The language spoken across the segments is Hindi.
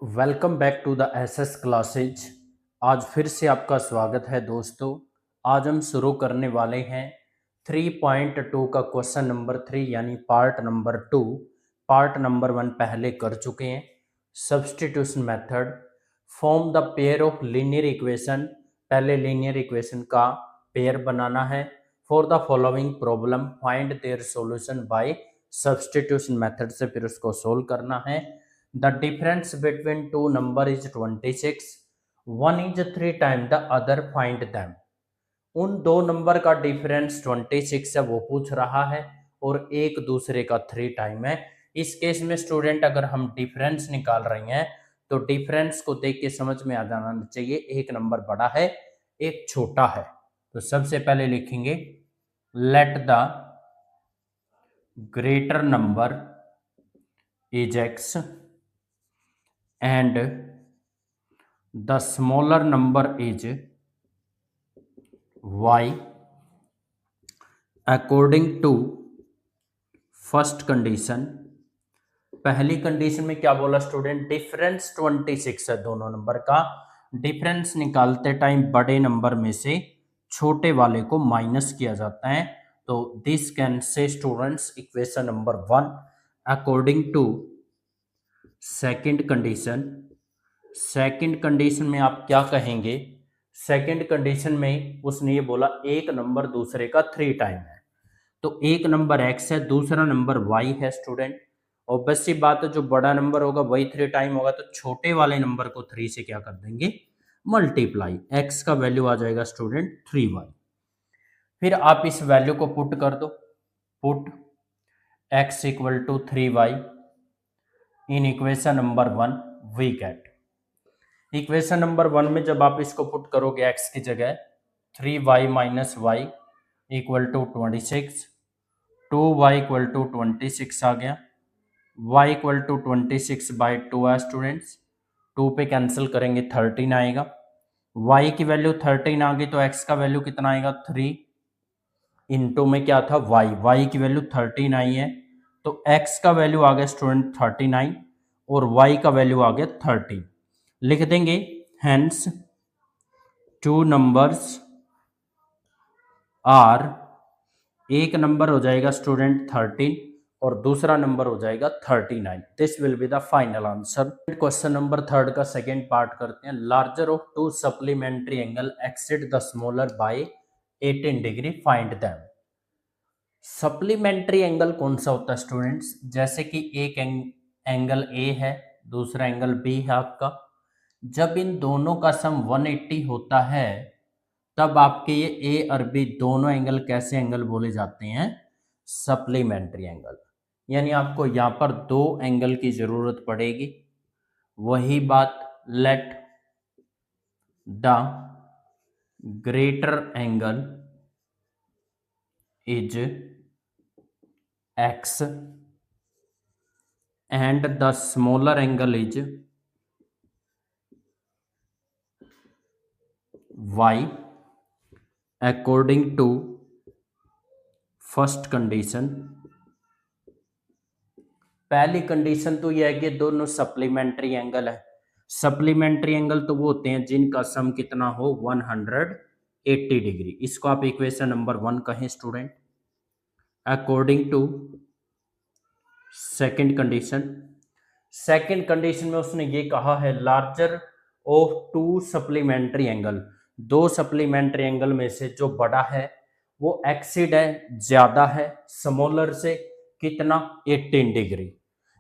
Welcome back to the S S classes. आज फिर से आपका स्वागत है दोस्तों। आज हम शुरू करने वाले हैं 3.2 का क्वेश्चन नंबर 3 यानी पार्ट नंबर 2। पार्ट नंबर 1 पहले कर चुके हैं। Substitution method, form the pair of linear equation. पहले लीनियर इक्वेशन का पेयर बनाना है। For the following problem find their solution bye substitution method से फिर उसको सोल्व करना है। The difference between two number is 26. One is 3 times the other, find them. उन दो नंबर का डिफरेंस 26 है वो पूछ रहा है और एक दूसरे का 3 टाइम है। इस केस में स्टूडेंट अगर हम डिफरेंस निकाल रहे हैं तो डिफरेंस को देख के समझ में आ जाना चाहिए एक नंबर बड़ा है एक छोटा है। तो सबसे पहले लिखेंगे late the greater number is x and the smaller number is y according to first condition। पहली कंडीशन में क्या बोला स्टूडेंट, डिफरेंस 26 है दोनों नंबर का। डिफरेंस निकालते टाइम बड़े नंबर में से छोटे वाले को माइनस किया जाता है। तो this can say students equation number 1 according to second condition. Second condition में आप क्या कहेंगे, सेकंड कंडीशन में उसने ये बोला एक नंबर दूसरे का 3 टाइम है। तो एक नंबर x है दूसरा नंबर y है स्टूडेंट। और बस सी बात है जो बड़ा नंबर होगा वही 3 टाइम होगा, तो छोटे वाले नंबर को 3 से क्या कर देंगे, मल्टीप्लाई। x का वैल्यू आ जाएगा स्टूडेंट 3y। फिर आप इस वैल्यू को पुट कर दो, put x equal to 3y in equation number 1 we get. Equation number 1 में जब आप इसको पुट करोगे x की जगह 3y minus y equal to 26, 2y equal to 26 आ गया, y इक्वल टू 26 बाई 2 है स्टूडेंट्स। 2 पे कैंसिल करेंगे 13 आएगा। y की वैल्यू 13 आ गई तो x का वैल्यू कितना आएगा 3 इंटू में क्या था y की वैल्यू 13 आई है तो x का वैल्यू आ गया स्टूडेंट 39 और y का वैल्यू आ गया 30। लिख देंगे हेंस टू नंबर्स आर, एक नंबर हो जाएगा स्टूडेंट 13 और दूसरा नंबर हो जाएगा 39। This will be the final answer. Question number 3 का सेकेंड पार्ट करते हैं। Larger of two supplementary angle exceed the smaller by 18 degree, find them. Supplementary angle कौन सा होता है स्टूडेंट्स, जैसे कि एक एंगल ए है दूसरा एंगल बी है आपका, जब इन दोनों का सम 180 होता है तब आपके ये ए और बी दोनों एंगल कैसे एंगल बोले जाते हैं, सप्लीमेंट्री एंगल। यानी आपको यहां पर दो एंगल की जरूरत पड़ेगी। वही बात let the greater angle is x and the smaller angle is y according to first condition. पहली कंडीशन तो यह है कि दोनों सप्लीमेंट्री एंगल है। सप्लीमेंट्री एंगल तो वो होते हैं जिनका सम कितना हो 180 डिग्री। इसको आप इक्वेशन नंबर 1 कहें student. According to second condition, second condition में उसने ये कहा है larger of two supplementary angle, दो सप्लीमेंट्री एंगल में से जो बड़ा है वो एक्सिड है, ज्यादा है स्मॉलर से कितना 18 डिग्री।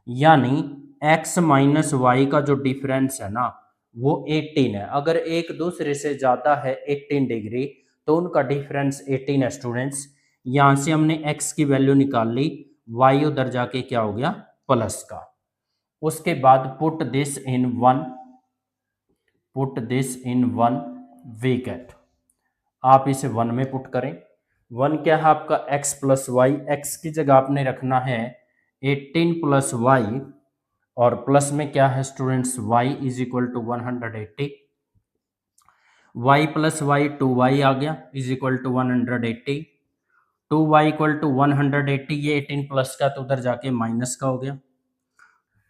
यानी x माइनस वाई का जो डिफरेंस है ना वो 18 है। अगर एक दूसरे से ज्यादा है 18 डिग्री तो उनका डिफरेंस 18 है स्टूडेंट्स। यहां से हमने x की वैल्यू निकाल ली, y उधर जाके क्या हो गया प्लस का। उसके बाद put this in 1, put this in 1 we get. आप इसे 1 में पुट करें। 1 क्या है आपका x प्लस वाई, एक्स की जगह आपने रखना है 18 प्लस वाई और प्लस में क्या है students y is equal to 180। y plus y 2y आ गया is equal to 180। 2y equal to 180, ये 18 प्लस का तो उधर जाके माइनस का हो गया।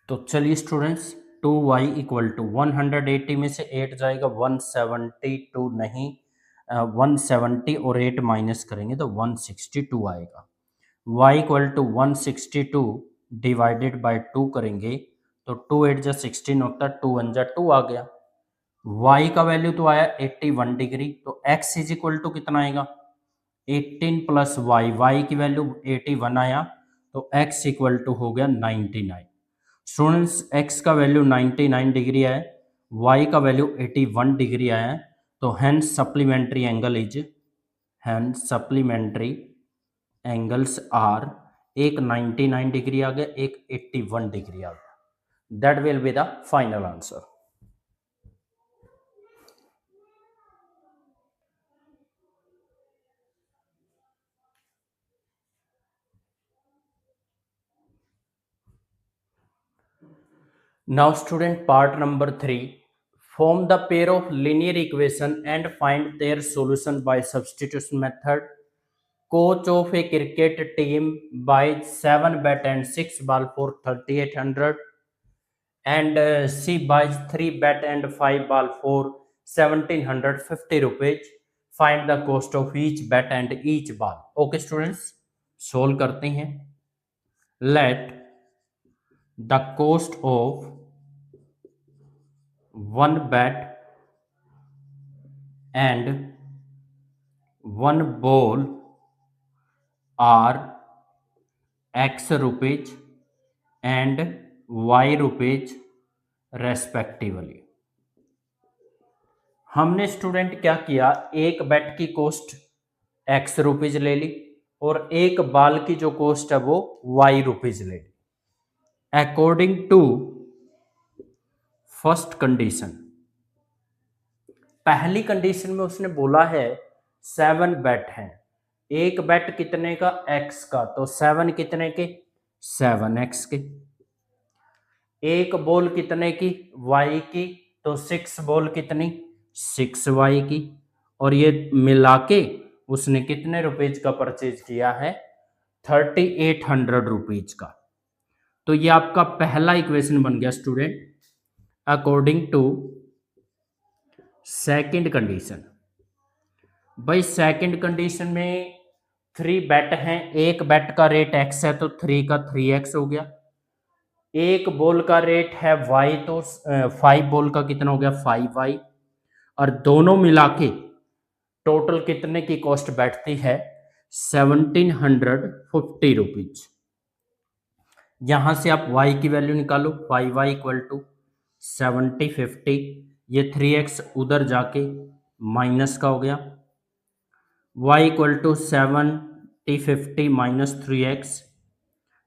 तो चलिए स्टूडेंट्स 2y इक्वल टू 180 में से 8 जाएगा 172 नहीं 170 और 8 माइनस करेंगे तो 162 आएगा। y equal to 162 divided by 2 करेंगे तो 2 8 जा 16 होता है, 2 1 जा 2 आ गया। y का वैल्यू तो आया 81 डिग्री, तो x इज इक्वल टू कितना आएगा 18 प्लस वाई, वाई की वैल्यू 81 आया तो x इक्वल टू हो गया 99। स्टूडेंट्स x का वैल्यू 99 डिग्री है, y का वैल्यू 81 डिग्री आया, तो hence supplementary angle is hence supplementary angles are, एक 99 डिग्री आ गया, एक 81 डिग्री आ गया। That will be the final answer. Now student, part number 3, form the pair of linear equation and find their solution by substitution method. Coach of a cricket team buys 7 bat and 6 ball for 3800 and she buys 3 bat and 5 ball for 1750 rupees. Find the cost of each bat and each ball. Okay students, solve करते हैं। Let the cost of one bat and one ball are x rupees and y rupees respectively. हमने स्टूडेंट क्या किया, एक बैट की कॉस्ट x रुपीज ले ली और एक बॉल की जो कॉस्ट है वो y रुपीज ले ली। अकॉर्डिंग टू फर्स्ट कंडीशन, पहली कंडीशन में उसने बोला है 7 बैट हैं, एक बैट कितने का x का, तो 7 कितने के 7x के, एक बॉल कितने की y की, तो 6 बॉल कितनी 6y की, और ये मिला के उसने कितने रुपीज का परचेज किया है 3800 रुपीज का। तो ये आपका पहला इक्वेशन बन गया student. According to second condition, भाई सेकंड कंडीशन में 3 बैट हैं, एक बैट का रेट x है तो 3 का 3x हो गया, एक बॉल का रेट है y तो 5 बॉल का कितना हो गया 5y, और दोनों मिला के टोटल कितने की कॉस्ट बैठती है 1750 रुपीज। यहां से आप y की वैल्यू निकालो, 5y इक्वल टू 7050, ये 3x उधर जाके माइनस का हो गया, y equal to 7050 minus 3x,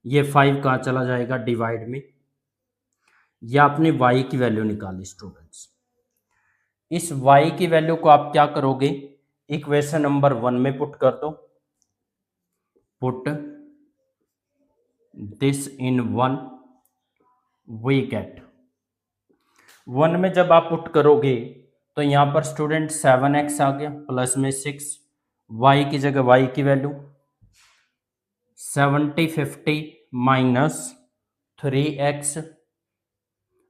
ये 5 कहाँ चला जाएगा डिवाइड में, या आपने y की वैल्यू निकाली स्टूडेंट्स। इस y की वैल्यू को आप क्या करोगे, इक्वेशन नंबर 1 में पुट कर दो, put this in 1, we get 1 में जब आप पुट करोगे तो यहां पर स्टूडेंट 7x आ गया प्लस में 6, y की जगह y की value 7050 minus 3x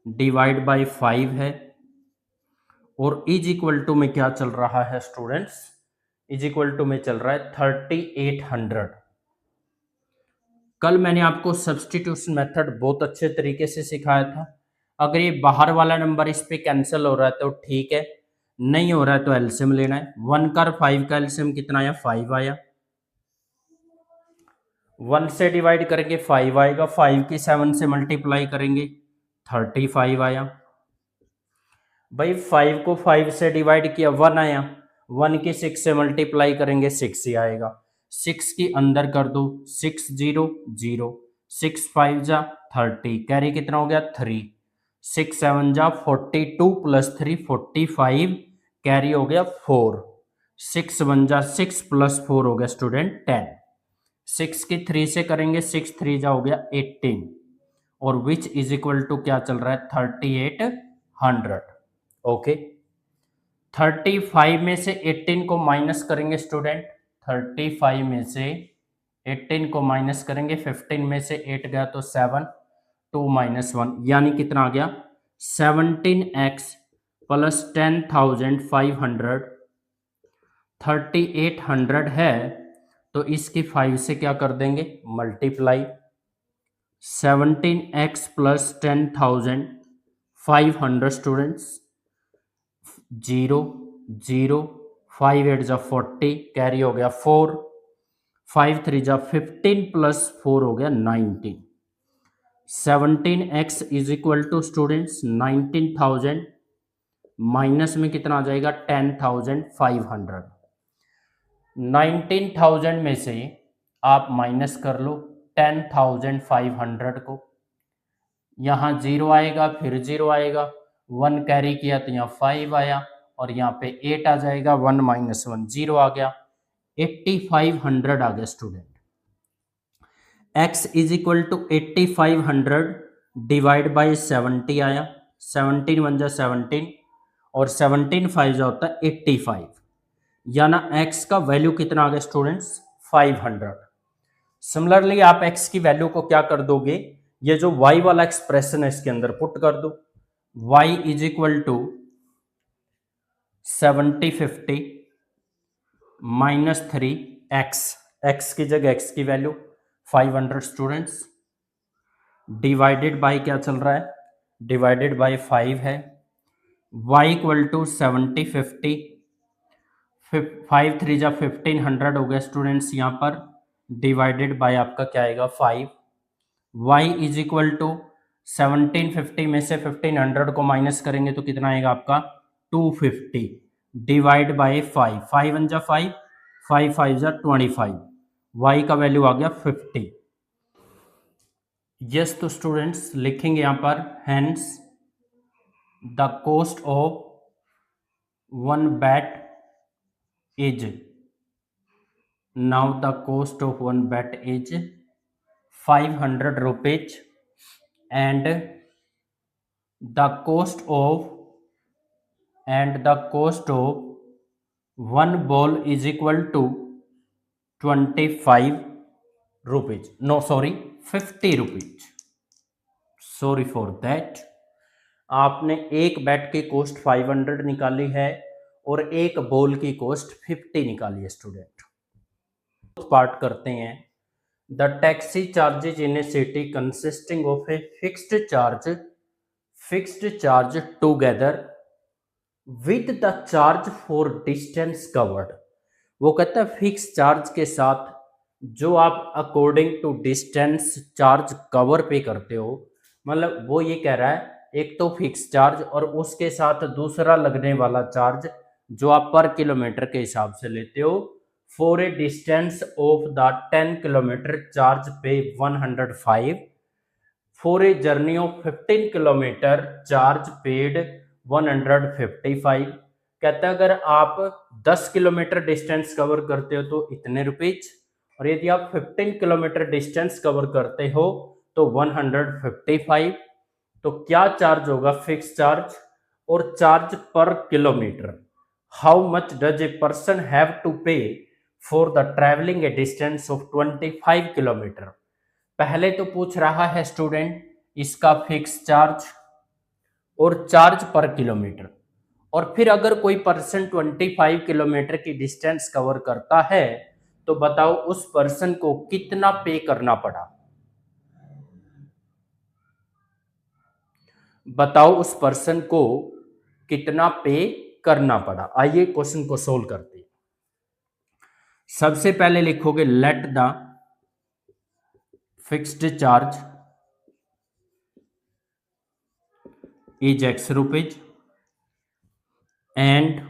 divide by 5 है, और इज इक्वल टू में क्या चल रहा है स्टूडेंट्स, इज इक्वल टू में चल रहा है 3800। कल मैंने आपको सब्स्टिट्यूशन मेथड बहुत अच्छे तरीके से सिखाया था। अगर ये बाहर वाला नंबर इस पे कैंसिल हो रहा है तो ठीक है, नहीं हो रहा है तो एलसीएम लेना है। 1 का 5 का एलसीएम कितना आया 5 आया, 1 से डिवाइड करेंगे 5 आएगा, 5 की 7 से मल्टीप्लाई करेंगे 35 आया। भाई 5 को 5 से डिवाइड किया 1 आया, 1 की 6 से मल्टीप्लाई करेंगे 6 ही आएगा, 6 की अंदर कर दो 6 0 0, 6 5 जा 30, कैरी कितना हो गया 3, 6 7 जा 42 प्लस 3 45, कैरी हो गया 4, 6 1 जा 6 प्लस 4 हो गया स्टूडेंट 10, 6 की 3 से करेंगे 6 3 जा हो गया 18, और विच इज इक्वल टू क्या चल रहा है 3800। ओके 35 में से 18 को माइनस करेंगे स्टूडेंट, 35 में से 18 को माइनस करेंगे, 15 में से 8 गया तो 7, 2 माइनस 1, यानी कितना आ गया 17x प्लस 10,500 3800 है, तो इसकी 5 से क्या कर देंगे मल्टीप्लाई। 17x प्लस 10,500 स्टूडेंट्स, 0 0 5 8 जा 40 कैरी हो गया 4, 5 3 जा 15 प्लस 4 हो गया 19। 17x is equal to students 19,000 minus में कितना आ जाएगा 10,500। 19,000 में से आप माइनस कर लो 10,500 को, यहाँ 0 आएगा फिर 0 आएगा, 1 कैरी किया तो यहाँ 5 आया और यहाँ पे 8 आ जाएगा, 1 माइनस 1 0 आ गया, 8500 आ गया student. x is equal to 8500 divide by 70 आया, 17 1 जा 17 और 17 5 जा होता है 85, याना x का वैल्यू कितना आ गया स्टूडेंट्स 500। सिमिलरली आप x की वैल्यू को क्या कर दोगे, ये जो y वाला एक्सप्रेशन है इसके अंदर पुट कर दो, y is equal to 7050 minus 3 x की जगह x की वैल्यू 500 स्टूडेंट्स, डिवाइडेड बाय क्या चल रहा है डिवाइडेड बाय 5 है, y इक्वल टू 7050 5 3 जा 1500 हो गया स्टूडेंट्स यहाँ पर, डिवाइडेड बाय आपका क्या आएगा 5, y इज इक्वल टू 1750 में से 1500 को माइनस करेंगे तो कितना आएगा आपका 250 डिवाइड बाय 5, 5 1 जा 5 5 5 जा 25, y का वैल्यू आ गया 50। यस तो स्टूडेंट्स लिखेंगे यहाँ पर hence the cost of 1 bat is, now the cost of 1 bat is 500 rupees and the cost of 1 ball is equal to 25 rupees, no sorry 50 rupees, sorry for that। आपने एक बैट की कॉस्ट 500 निकाली है और एक बॉल की कॉस्ट 50 निकाली है स्टूडेंट। पार्ट करते हैं, the taxi charges in a city consisting of a fixed charge together with the charge for distance covered. वो कहता है फिक्स चार्ज के साथ जो आप according to distance charge cover pay करते हो, मतलब वो ये कह रहा है एक तो फिक्स चार्ज और उसके साथ दूसरा लगने वाला चार्ज जो आप पर किलोमीटर के हिसाब से लेते हो, for a distance of the 10 kilometre charge पे 105, for a journey of 15 kilometre charge paid 155। कहता है अगर आप 10 किलोमीटर डिस्टेंस कवर करते हो तो इतने रुपीज, और यदि आप 15 किलोमीटर डिस्टेंस कवर करते हो तो 155। तो क्या चार्ज होगा फिक्स चार्ज और charge per kilometre. How much does a person have to pay for the travelling a distance of 25 kilometre. पहले तो पूछ रहा है स्टूडेंट इसका फिक्स चार्ज और चार्ज पर किलोमीटर, और फिर अगर कोई पर्सन 25 किलोमीटर की डिस्टेंस कवर करता है तो बताओ उस पर्सन को कितना पे करना पड़ा, बताओ उस पर्सन को कितना पे करना पड़ा। आइए क्वेश्चन को सोल्व करते हैं। सबसे पहले लिखोगे let the fixed charge is x rupees and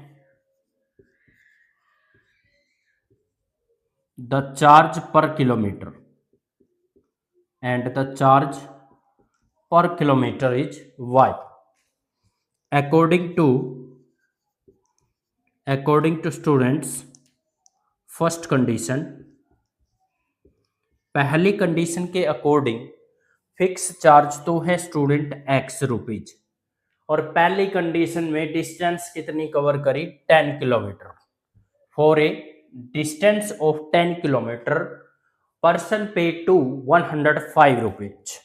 the charge per kilometre is y। according to students first condition, पहली कंडीशन के अकॉर्डिंग फिक्स चार्ज तो है स्टूडेंट x रुपीज, और पहली कंडीशन में डिस्टेंस कितनी कवर करी 10 kilometre. For a distance of 10 kilometre person पे टू 105 रुपीज।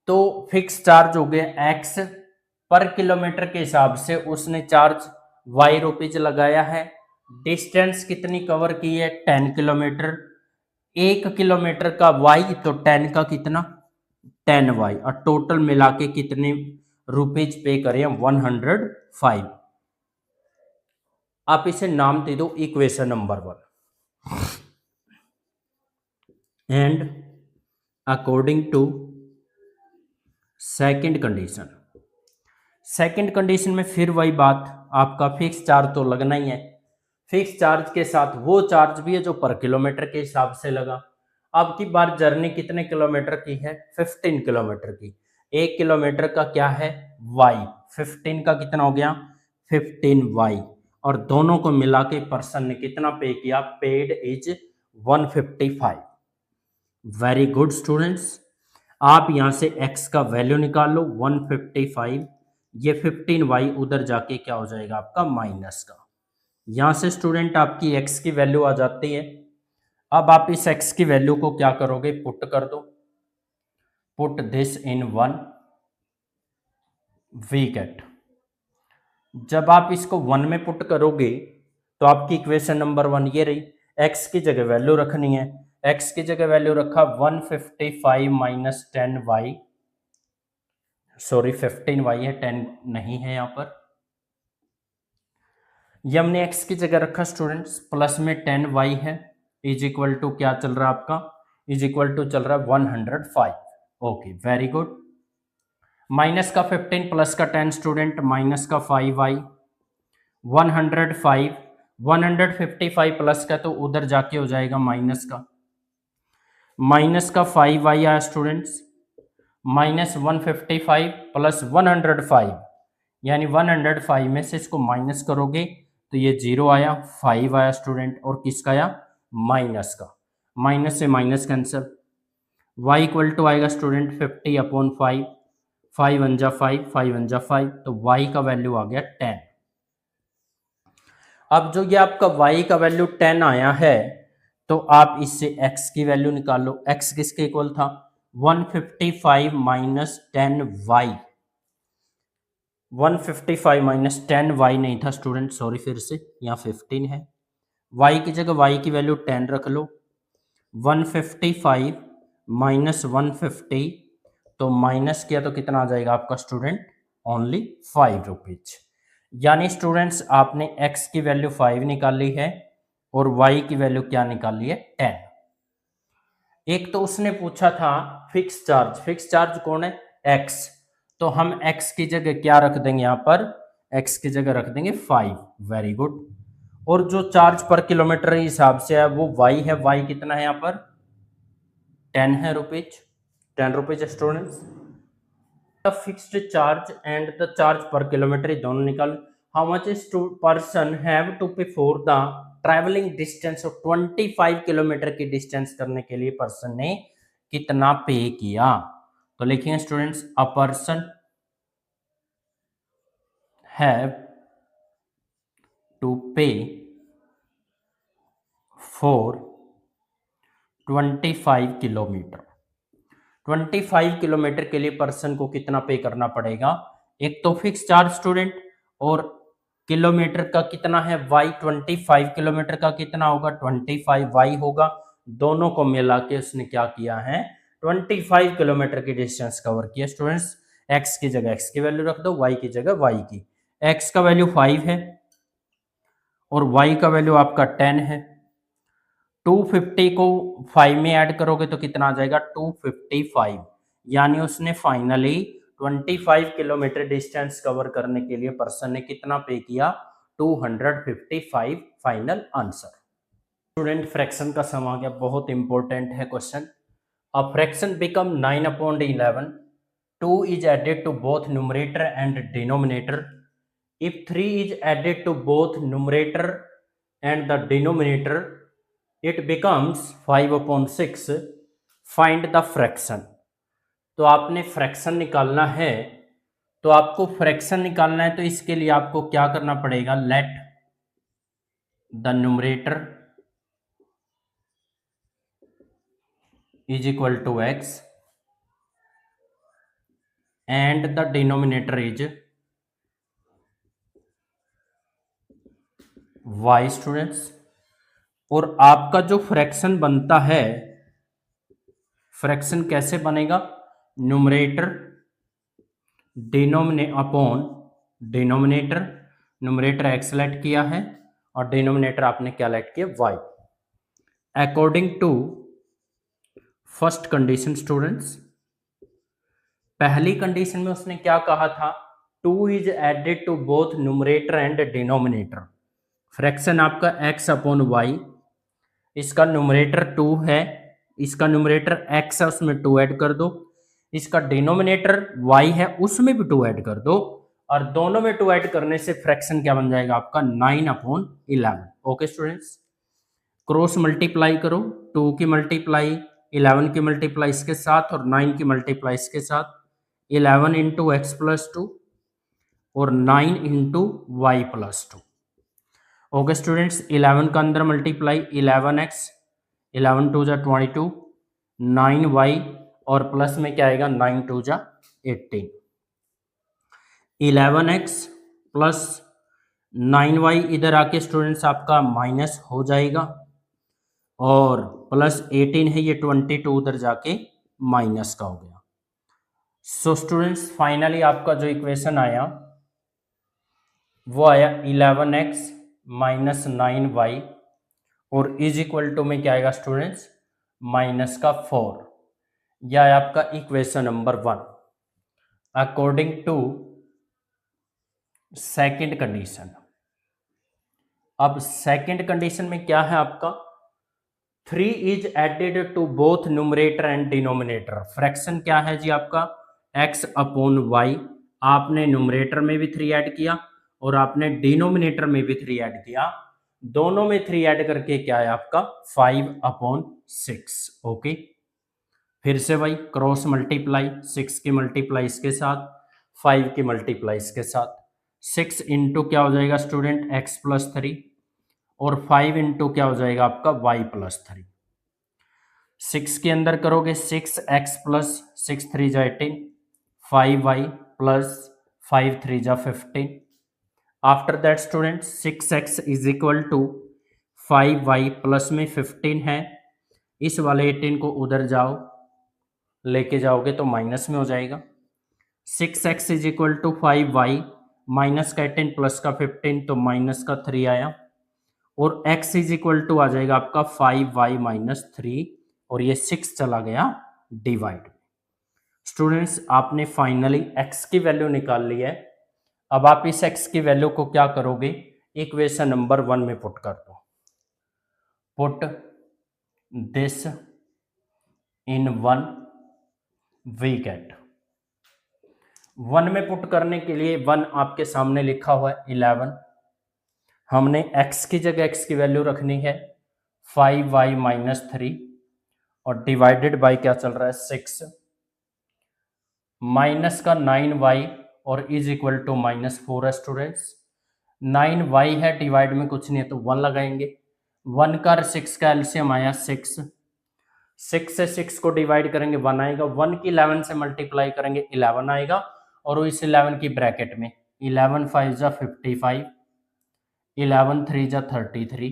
तो फिक्स चार्ज हो गया x पर किलोमीटर के हिसाब से उसने चार्ज वाई रुपीज लगाया है। डिस्टेंस कितनी कवर की है? 10 किलोमीटर। 1 किलोमीटर का वाई तो 10 का कितना? 10 वाई। और टोटल मिला के कितने रुपीज पे करें? 105। आप इसे नाम दे दो equation number 1। And according to second condition, second condition में फिर वही बात, आपका फिक्स चार्ज तो लगना ही है। फिक्स चार्ज के साथ वो चार्ज भी है जो पर किलोमीटर के हिसाब से लगा। अब की बार जर्नी कितने किलोमीटर की है? 15 किलोमीटर की। 1 किलोमीटर का क्या है? वाई। 15 का कितना हो गया? 15 वाई। और दोनों को मिला के पर्सन ने कितना पे किया? Paid is 155। Very good students. आप यहां से x का वैल्यू निकाल लो 155। ये 15y उधर जाके क्या हो जाएगा आपका? माइनस का। यहां से स्टूडेंट आपकी x की वैल्यू आ जाती है। अब आप इस x की वैल्यू को क्या करोगे? पुट कर दो। Put this in 1, we get. जब आप इसको 1 में पुट करोगे तो आपकी इक्वेशन नंबर 1 ये रही। x की जगह वैल्यू रखनी है। x की जगह वैल्यू रखा 155 माइनस 10y। सॉरी 15y है, 10 नहीं है यहां पर। ये हमने x की जगह रखा स्टूडेंट्स, प्लस में 10y है, इज इक्वल टू क्या चल रहा है आपका? इज इक्वल टू चल रहा है 105। Okay very good. माइनस का 15 प्लस का 10 स्टूडेंट, माइनस का 5y। 105 155 प्लस का तो उधर जाके हो जाएगा माइनस का। माइनस का 5y आया स्टूडेंट्स, माइनस 155 प्लस 105, यानी 105 में से इसको माइनस करोगे तो ये 0 आया, 5 आया स्टूडेंट। और किसका आया? माइनस का। माइनस से minus cancel. y equal to आएगा स्टूडेंट 50/5। 5 वन जा 5, 5 वन जा 5, तो y का वैल्यू आ गया 10। अब जो ये आपका y का वैल्यू 10 आया है, तो आप इससे x की वैल्यू निकाल लो। x किसके इक्वल था? 155 माइनस 10y। 155 माइनस 10y नहीं था स्टूडेंट, सॉरी, फिर से यहाँ 15 है। y की जगह y की वैल्यू 10 रख लो। 155 माइनस 150, तो माइनस किया तो कितना आ जाएगा आपका स्टूडेंट? Only 5 rupees. यानी स्टूडेंट्स आपने x की वैल्यू 5 निकाली है और y की वैल्यू क्या निकाली है? 10। एक तो उसने पूछा था फिक्स चार्ज। फिक्स चार्ज कौन है? x। तो हम x की जगह क्या रख देंगे? यहां पर x की जगह रख देंगे 5। Very good. और जो चार्ज पर किलोमीटर हिसाब से है वो y है। y कितना है यहां पर? 10 है rupees. 10 rupees students. The fixed charge and the charge per kilometre दोनों निकाल। How much is to person have to pay for the travelling distance of 25 kilometre की डिस्टेंस करने के लिए पर्सन ने कितना पे किया? तो लिखिए students, a person have to pay for 25 kilometre. 25 kilometre के लिए पर्सन को कितना पे करना पड़ेगा? एक तो फिक्स चार्ज स्टूडेंट, और किलोमीटर का कितना है? y। 25 किलोमीटर का कितना होगा? 25y होगा। दोनों को मिला के उसने क्या किया है? 25 किलोमीटर की डिस्टेंस कवर किया स्टूडेंट्स। x की जगह x की वैल्यू रख दो, y की जगह y की। x का वैल्यू 5 है और y का वैल्यू आपका 10 है। 250 को 5 में ऐड करोगे तो कितना आ जाएगा? 255। यानी उसने फाइनली 25 किलोमीटर डिस्टेंस कवर करने के लिए पर्सन ने कितना पे किया? 255। Final answer. स्टूडेंट फ्रैक्शन का सम आ गया, बहुत इंपॉर्टेंट है question. A fraction become 9/11। 2 is added to both numerator and denominator. If 3 is added to both numerator and the denominator, it becomes 5/6. Find the fraction. तो आपने फ्रैक्शन निकालना है, तो आपको फ्रैक्शन निकालना है तो इसके लिए आपको क्या करना पड़ेगा? Let the numerator is equal to x and the denominator is y students. और आपका जो फ्रैक्शन बनता है, फ्रैक्शन कैसे बनेगा, numerator denominator, numerator x let किया है और डिनोमिनेटर आपने क्या लेट किया, y. According to first condition students, पहली कंडीशन में उसने क्या कहा था, 2 is added to both numerator and denominator. Fraction आपका x अपॉन वाई, इसका न्यूमरेटर 2 है, इसका न्यूमरेटर x है, उसमें 2 ऐड कर दो, इसका डिनोमिनेटर y है, उसमें भी 2 ऐड कर दो, और दोनों में 2 ऐड करने से फ्रैक्शन क्या बन जाएगा आपका, 9 upon 11। Okay students, cross multiply करो, 2 की मल्टीप्लाई 11 की मल्टीप्लाई इसके साथ और 9 की मल्टीप्लाई इसके साथ, 11 इंटू एक्स प्लस 2 और 9 into y plus 2। Okay students, 11 का अंदर मल्टीप्लाई 11x, 11 टू जा 22, 9y और प्लस में क्या आएगा, 9 टू जा 18, 11x प्लस 9y इधर आके स्टूडेंट्स आपका माइनस हो जाएगा, और प्लस 18 है ये 22 उधर जाके माइनस का हो गया। सो स्टूडेंट्स फाइनली आपका जो इक्वेशन आया वो आया 11x माइनस 9y और इज इक्वल टू में क्या आएगा स्टूडेंट्स, माइनस का 4। यह है आपका equation number 1 according to second condition. अब सेकंड कंडीशन में क्या है आपका, 3 is added to both numerator and denominator. Fraction क्या है जी आपका, x अपॉन वाई, आपने न्यूमरेटर में भी 3 ऐड किया और आपने डिनोमिनेटर में भी 3 ऐड किया, दोनों में 3 ऐड करके क्या है आपका 5 अपॉन 6। ओके, फिर से भाई क्रॉस मल्टीप्लाई, 6 की मल्टीप्लाई इसके साथ, 5 की मल्टीप्लाई इसके साथ, 6 इंटू क्या हो जाएगा स्टूडेंट, x प्लस 3 और 5 इंटू क्या हो जाएगा आपका y प्लस 3। 6 के अंदर करोगे 6x प्लस 6 3 जा 18, 5y प्लस 5 3 जा 15। After that student 6x is equal to 5y plus में 15 है, इस वाले 18 को उधर जाओ लेके जाओगे तो माइनस में हो जाएगा। 6x is equal to 5y minus का 18 प्लस का 15 तो माइनस का 3 आया, और x इज इक्वल टू आ जाएगा आपका 5y माइनस 3 और ये 6 चला गया डिवाइड। स्टूडेंट्स आपने फाइनली x की वैल्यू निकाल ली है। अब आप इस x की वैल्यू को क्या करोगे, इक्वेशन नंबर 1 में पुट कर दो। Put this in 1 we get, 1 में पुट करने के लिए 1 आपके सामने लिखा हुआ है 11, हमने x की जगह x की वैल्यू रखनी है 5y माइनस 3 और डिवाइडेड बाय क्या चल रहा है 6, माइनस का 9y और इज इक्वल टू माइनस 4 है स्टूडेंट्स। 9y है, डिवाइड में कुछ नहीं है तो 1 लगाएंगे, 1 का 6 का एलसीएम आया 6, 6 से 6 को डिवाइड करेंगे 1 आएगा, 1 की 11 से मल्टीप्लाई करेंगे 11 आएगा, और इस 11 की ब्रैकेट में 11 5 जा 55, 11 3 जा 33,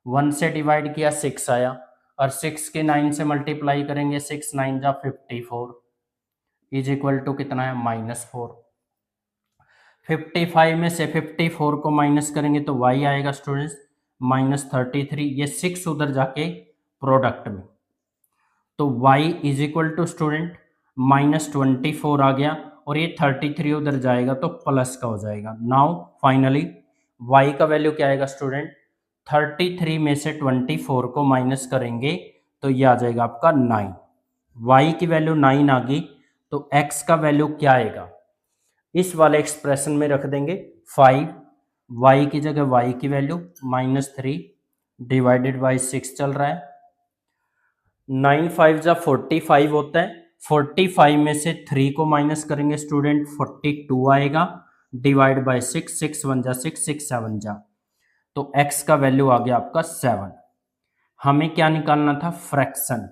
1 से डिवाइड किया 6 आया, और 6 के 9 से मल्टीप्लाई करेंगे 6 9 जा 54 इज इक्वल टू कितना है -4। 55 में से 54 को माइनस करेंगे तो y आएगा स्टूडेंट्स -33, ये 6 उधर जाके प्रोडक्ट में, तो y is equal to student -24 आ गया, और ये 33 उधर जाएगा तो प्लस का हो जाएगा। नाउ फाइनली y का वैल्यू क्या आएगा स्टूडेंट, 33 में से 24 को माइनस करेंगे तो ये आ जाएगा आपका 9, y की वैल्यू 9 आ गई, तो x का वैल्यू क्या आएगा, इस वाले एक्सप्रेशन में रख देंगे 5, y की जगह y की वैल्यू -3 डिवाइडेड बाई 6 चल रहा है, 9 5 जा 45 होता है, 45 में से 3 को माइनस करेंगे स्टूडेंट 42 आएगा, डिवाइड बाय 6, 6 1 जा 6, 6 7 जा, तो x का वैल्यू आ गया आपका 7। हमें क्या निकालना था, फ्रैक्शन,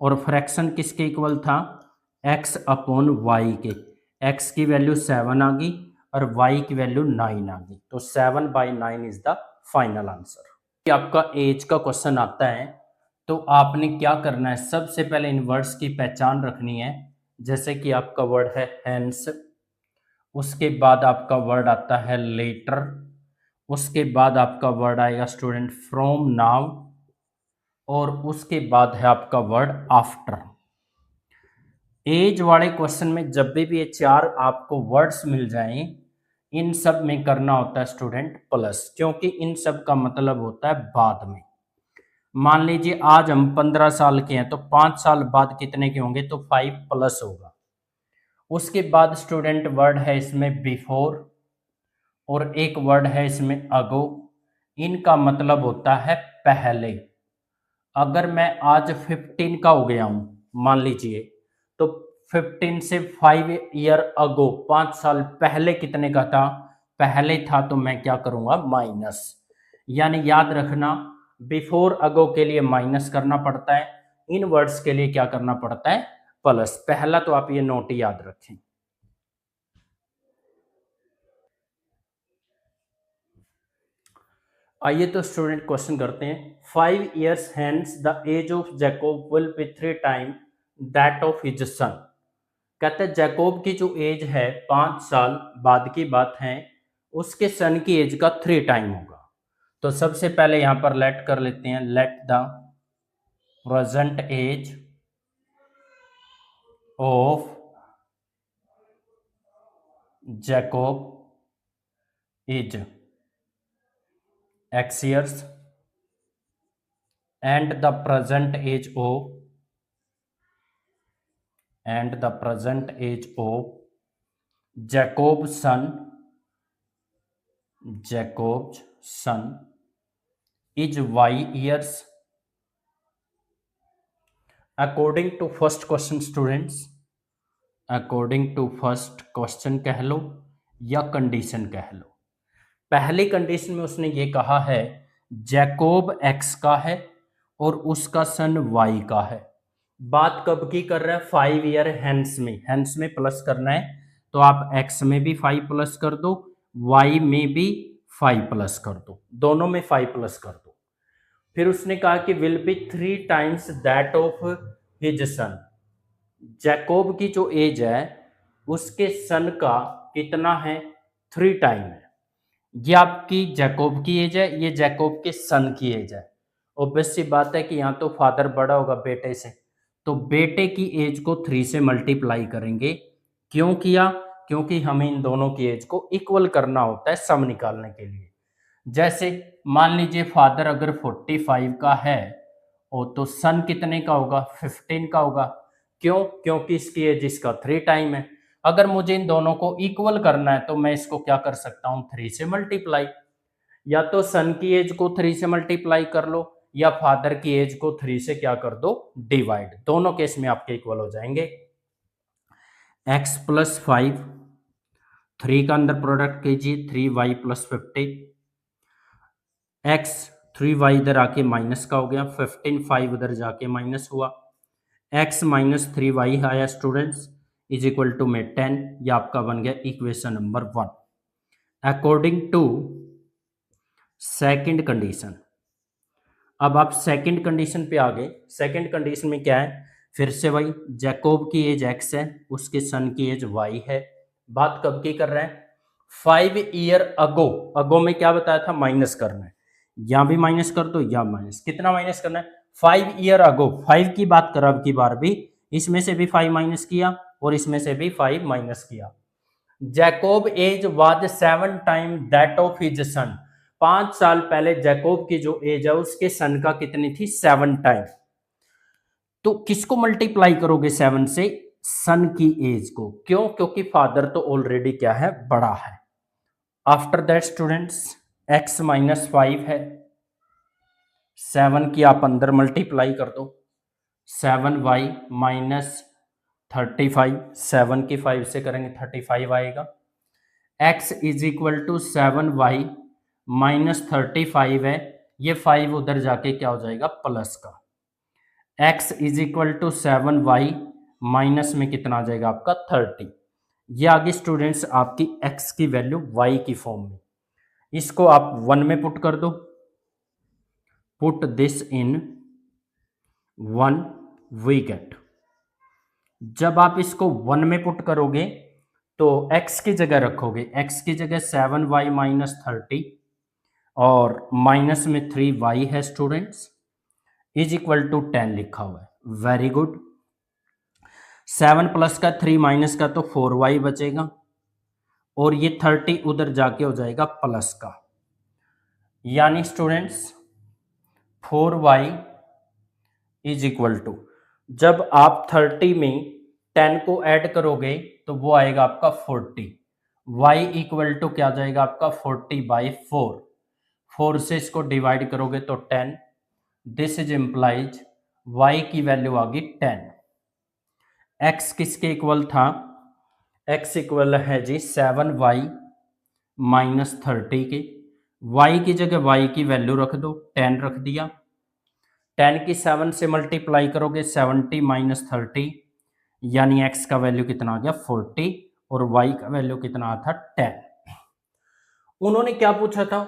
और फ्रैक्शन किसके इक्वल था, x अपॉन वाई के, x की वैल्यू 7 आ गई और y की वैल्यू 9 आ गई, तो 7/9 इज द फाइनल आंसर। आपका एज का क्वेश्चन आता है तो आपने क्या करना है, सबसे पहले इन वर्ड्स की पहचान रखनी है। जैसे कि आपका वर्ड है हैंस, उसके बाद आपका वर्ड आता है लेटर, उसके बाद आपका वर्ड आएगा स्टूडेंट फ्रॉम नाउ, और उसके बाद है आपका वर्ड आफ्टर। एज वाले क्वेश्चन में जब भी ये चार आपको वर्ड्स मिल जाएं, इन सब में करना होता है स्टूडेंट प्लस, क्योंकि इन सब का मतलब होता है बाद में। मान लीजिए आज हम 15 साल के हैं तो 5 साल बाद कितने के होंगे, तो 5 प्लस होगा। उसके बाद स्टूडेंट वर्ड है इसमें बिफोर, और एक वर्ड है इसमें अगो। इनका मतलब होता है पहले। अगर मैं आज 15 का हो गया हूं मान लीजिए, तो 15 से 5 ईयर अगो, 5 साल पहले कितने का था, पहले था, तो मैं क्या करूंगा, माइनस। यानी याद रखना, बिफोर अगो के लिए माइनस करना पड़ता है, इन वर्ड्स के लिए क्या करना पड़ता है, प्लस। पहला तो आप ये नोट याद रखें। आइए तो स्टूडेंट क्वेश्चन करते हैं। 5 years hence the age of Jacob will be 3 times that of his son। कहते हैं जैकोब की जो एज है 5 साल बाद की बात है, उसके सन की एज का 3 टाइम होगा। तो सबसे पहले यहां पर लेट कर लेते हैं, let the present age of Jacob is x years and the present age of Jacob's son is y years। according to first question students, according to first question कह लो या कंडीशन कह लो। पहली कंडीशन में उसने ये कहा है जैकोब एक्स का है और उसका सन वाई का है। बात कब की कर रहा है, 5 ईयर हैंस में प्लस करना है, तो आप एक्स में भी 5 प्लस कर दो, वाई में भी 5 प्लस कर दो, दोनों में 5 प्लस कर दो। फिर उसने कहा कि will be 3 times that of his sun. Jacob की जो एज है उसके सन का कितना है, 3 टाइम है। ये आपकी जैकोब की एज है, ये जैकोब के सन की एज है। ऑब्वियस सी बात है कि यहाँ तो फादर बड़ा होगा बेटे से, तो बेटे की एज को 3 से मल्टीप्लाई करेंगे। क्यों किया, क्योंकि हमें इन दोनों की एज को इक्वल करना होता है सम निकालने के लिए। जैसे मान लीजिए फादर अगर 45 का है और तो सन कितने का होगा, 15 का होगा। क्यों, क्योंकि इसकी एज इसका 3 टाइम है। अगर मुझे इन दोनों को इक्वल करना है तो मैं इसको क्या कर सकता हूं, 3 से मल्टीप्लाई। या तो सन की एज को 3 से मल्टीप्लाई कर लो, या फादर की एज को 3 से क्या कर दो, डिवाइड। दोनों केस में आपके इक्वल हो जाएंगे। x प्लस 5, 3 का अंदर प्रोडक्ट कीजिए, 3y प्लस 50। x 3y इधर आके माइनस का हो गया, 15 5 उधर जाके माइनस हुआ, x माइनस 3y आया स्टूडेंट्स, इज इक्वल टू में 10। ये आपका बन गया equation number 1 according to second condition. अब आप सेकंड कंडीशन पे आ गए। सेकंड कंडीशन में क्या है, फिर से वही जैकोब की एज x है, उसके सन की एज y है। बात कब की कर रहे हैं, 5 ईयर अगो। अगो में क्या बताया था, माइनस करना है, यहां भी माइनस कर दो, या माइनस, कितना माइनस करना है, 5 ईयर अगो। 5 की बात कर, अब की बार भी इसमें से भी 5 माइनस किया और इसमें से भी 5 माइनस किया। Jacob age was 7 time that of his son. 5 साल पहले जैकोब की जो एज है उसके सन का कितनी थी, 7 टाइम। तो किसको मल्टीप्लाई करोगे 7 से, सन की एज को। क्यों, क्योंकि फादर तो ऑलरेडी क्या है, बड़ा है। After that students x minus 5 है, 7 की आप अंदर मल्टीप्लाई कर दो, 7y माइनस 35, 7 की 5 से करेंगे 35 आएगा। x is equal to 7y minus 35 है, ये 5 उधर जाके क्या हो जाएगा, प्लस का। x is equal to 7y minus में कितना आ जाएगा आपका 30। ये आगे स्टूडेंट्स आपकी x की वैल्यू y की फॉर्म में, इसको आप 1 में पुट कर दो, put this in 1 we get. जब आप इसको 1 में पुट करोगे तो x की जगह रखोगे, x की जगह 7y माइनस 30 और माइनस में 3y है स्टूडेंट्स, इज इक्वल टू 10 लिखा हुआ है। Very good. 7 प्लस का 3 माइनस का तो 4y बचेगा और ये 30 उधर जाके हो जाएगा प्लस का, यानी students 4y is equal to, जब आप 30 में 10 को ऐड करोगे तो वो आएगा आपका 40, y इक्वल टू क्या जाएगा आपका 40/4, 4 से इसको डिवाइड करोगे तो 10, दिस इज इम्प्लाइज y की वैल्यू आ गई 10। x किसके इक्वल था, x इक्वल है जी 7y माइनस 30 के, y की जगह y की वैल्यू रख दो, 10 रख दिया, 10 की 7 से मल्टीप्लाई करोगे 70 माइनस 30, यानी x का वैल्यू कितना आ गया 40 और y का वैल्यू कितना था 10। उन्होंने क्या पूछा था,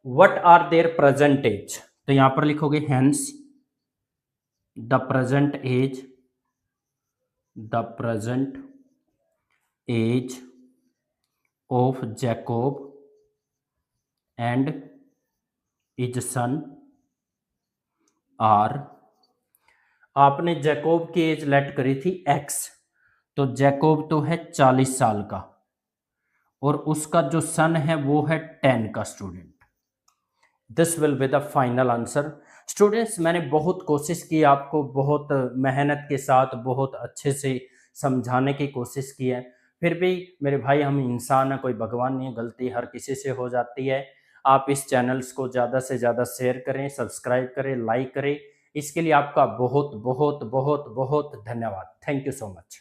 what are their present age, तो यहां पर लिखोगे hence the present age of Jacob and his son are, आपने जैकोब की एज लेट करी थी x, तो जैकोब तो है 40 साल का और उसका जो सन है वो है 10 का student. This will be the final answer. Students मैंने बहुत कोशिश की, आपको बहुत मेहनत के साथ बहुत अच्छे से समझाने की कोशिश की है, फिर भी मेरे भाई हम इंसान हैं, कोई भगवान नहीं है, गलती हर किसी से हो जाती है। आप इस चैनल्स को ज़्यादा से ज़्यादा शेयर करें, सब्सक्राइब करें, लाइक करें, इसके लिए आपका बहुत बहुत बहुत बहुत धन्यवाद। Thank you so much.